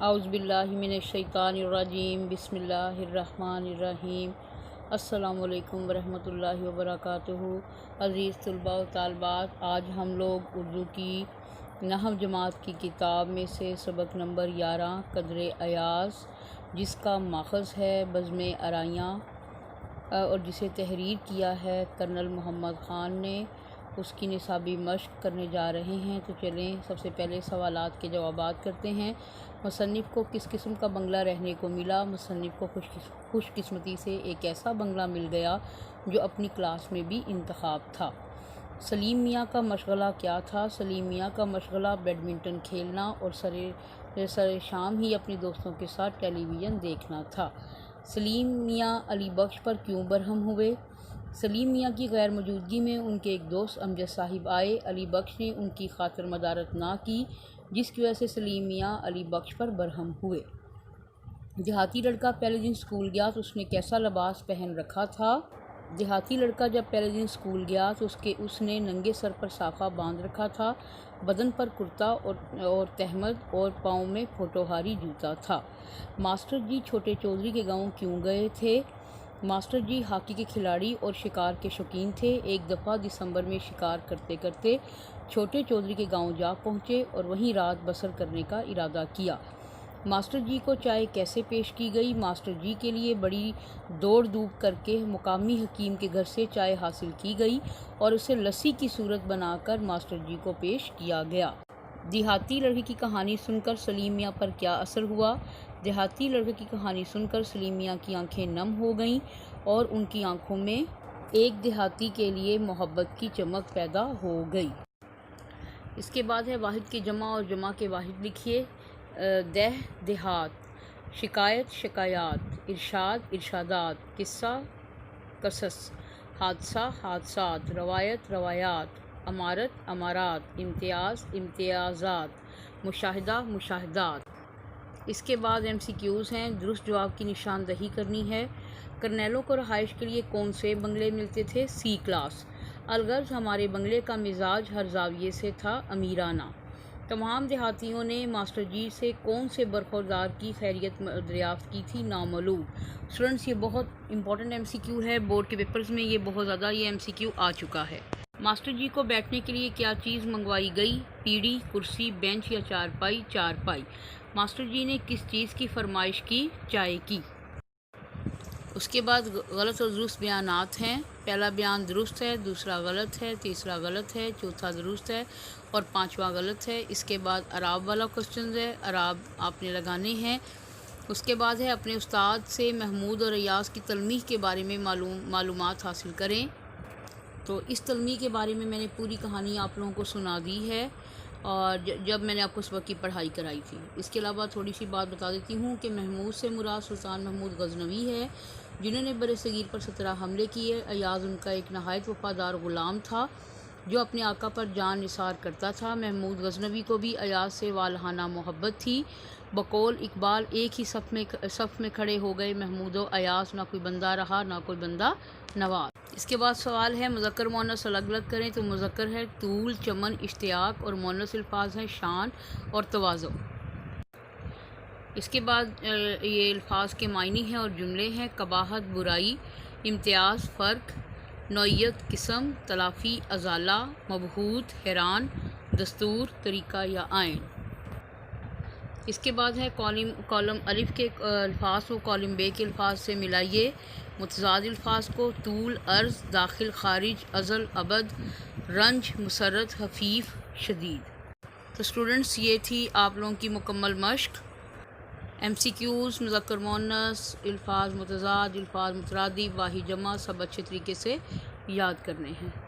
اعوذ باللہ من الشیطان الرجیم بسم اللہ الرحمن الرحیم۔ السلام علیکم ورحمۃ اللہ وبرکاتہ۔ عزیز طلباء و طالبات، آج ہم لوگ اردو کی نحو جماعت کی کتاب میں سے سبق نمبر 11 قدر ایاز، جس کا ماخذ ہے بزم آرائیاں اور جسے تحریر کیا ہے کرنل محمد خان نے، اس کی نصابی مشق کرنے جا رہے ہیں۔ تو چلیں سب سے پہلے سوالات کے جوابات کرتے ہیں۔ مصنف کو کس قسم کا بنگلہ رہنے کو ملا؟ مصنف کو خوش قسمتی سے ایک ایسا بنگلہ مل گیا جو اپنی کلاس میں بھی انتخاب تھا۔ سلیم میاں کا مشغلہ کیا تھا؟ سلیم میاں کا مشغلہ بیڈمنٹن کھیلنا اور سر شام ہی اپنے دوستوں کے ساتھ ٹیلی ویژن دیکھنا تھا۔ سلیم میاں علی بخش پر کیوں برہم ہوئے؟ سلیم میاں کی غیر موجودگی میں ان کے ایک دوست امجد صاحب آئے۔ علی بخش نے ان کی خاطر مدارت نہ کی، جس کی وجہ سے سلیم میاں علی بخش پر برہم ہوئے۔ دیہاتی لڑکا پہلے دن اسکول گیا تو اس نے کیسا لباس پہن رکھا تھا؟ دیہاتی لڑکا جب پہلے دن اسکول گیا تو اس نے ننگے سر پر صافہ باندھ رکھا تھا، بدن پر کرتا اور تہمد اور پاؤں میں پھوٹوہاری جوتا تھا۔ ماسٹر جی چھوٹے چودھری کے گاؤں کیوں گئے تھے؟ ماسٹر جی ہاکی کے کھلاڑی اور شکار کے شوقین تھے۔ ایک دفعہ دسمبر میں شکار کرتے کرتے چھوٹے چودھری کے گاؤں جا پہنچے اور وہیں رات بسر کرنے کا ارادہ کیا۔ ماسٹر جی کو چائے کیسے پیش کی گئی؟ ماسٹر جی کے لیے بڑی دوڑ دھوپ کر کے مقامی حکیم کے گھر سے چائے حاصل کی گئی اور اسے لسی کی صورت بنا کر ماسٹر جی کو پیش کیا گیا۔ دیہاتی لڑکے کی کہانی سن کر سلیم میاں پر کیا اثر ہوا؟ دیہاتی لڑکے کی کہانی سن کر سلیم میاں کی آنکھیں نم ہو گئیں اور ان کی آنکھوں میں ایک دیہاتی کے لیے محبت کی چمک پیدا ہو گئی۔ اس کے بعد ہے واحد کی جمع اور جمع کے واحد لکھیے۔ دیہات، شکایت شکایات، ارشاد ارشادات، قصہ قصص، حادثہ حادثات، روایت روایات، امارت امارات، امتیاز امتیازات، مشاہدہ مشاہدات۔ اس کے بعد MCQs ہیں۔ درست جواب کی نشاندہی کرنی ہے۔ کرنیلوں کو رہائش کے لیے کون سے بنگلے ملتے تھے؟ C class. الغرض ہمارے بنگلے کا مزاج ہر زاویے سے تھا امیرانہ۔ تمام دیہاتیوں نے ماسٹر جی سے کون سے برخوردار کی خیریت دریافت کی تھی؟ نامعلوم۔ اسٹوڈنٹس، یہ بہت امپورٹنٹ MCQ ہے، بورڈ کے پیپرز میں یہ بہت زیادہ MCQ آ چکا ہے۔ ماسٹر جی کو بیٹھنے کے لیے کیا چیز منگوائی گئی؟ پیڑھی، کرسی، بینچ یا چارپائی؟ چارپائی۔ ماسٹر جی نے کس چیز کی فرمائش کی؟ چائے کی۔ اس کے بعد غلط اور درست بیانات ہیں۔ پہلا بیان درست ہے، دوسرا غلط ہے، تیسرا غلط ہے، چوتھا درست ہے اور پانچواں غلط ہے۔ اس کے بعد اعراب والا کوسچن ہے، اعراب آپ نے لگانے ہیں۔ اس کے بعد ہے اپنے استاد سے محمود اور ایاز کی تلمیح کے بارے میں معلومات حاصل کریں۔ تو اس تلمیح کے بارے میں نے پوری کہانی آپ لوگوں کو سنا دی ہے اور جب میں نے آپ کو سبق کی پڑھائی کرائی تھی۔ اس کے علاوہ تھوڑی سی بات بتا دیتی ہوں کہ محمود سے مراد سلطان محمود غزنوی ہے، جنہوں نے بر صغیر پر 17 حملے کیے۔ ایاز ان کا ایک نہایت وفادار غلام تھا جو اپنے آقا پر جان نثار کرتا تھا۔ محمود غزنوی کو بھی ایاز سے والہانہ محبت تھی۔ بقول اقبال ایک ہی صف میں کھڑے ہو گئے محمود و ایاز، نہ کوئی بندہ رہا نہ کوئی بندہ نواز۔ اس کے بعد سوال ہے مذکر مؤنث الگ الگ کریں۔ تو مذکر ہے طول، چمن، اشتیاق اور مؤنث الفاظ ہیں شان اور تواضع۔ اس کے بعد یہ الفاظ کے معنی ہیں اور جملے ہیں۔ قباحت برائی، امتیاز فرق، نوعیت قسم، تلافی ازالہ، مبہوت حیران، دستور طریقہ یا آئین۔ اس کے بعد ہے کالم الف کے الفاظ کو کالم بے کے الفاظ سے ملائیے۔ متضاد الفاظ کو طول، عرض، داخل خارج، ازل ابد، رنج مسرت، خفیف شدید۔ تو اسٹوڈنٹس، یہ تھی آپ لوگوں کی مکمل مشق۔ MCQs، مذکر مؤنث، الفاظ متضاد، الفاظ مترادف، واحد جمع، سب اچھے طریقے سے یاد کرنے ہیں۔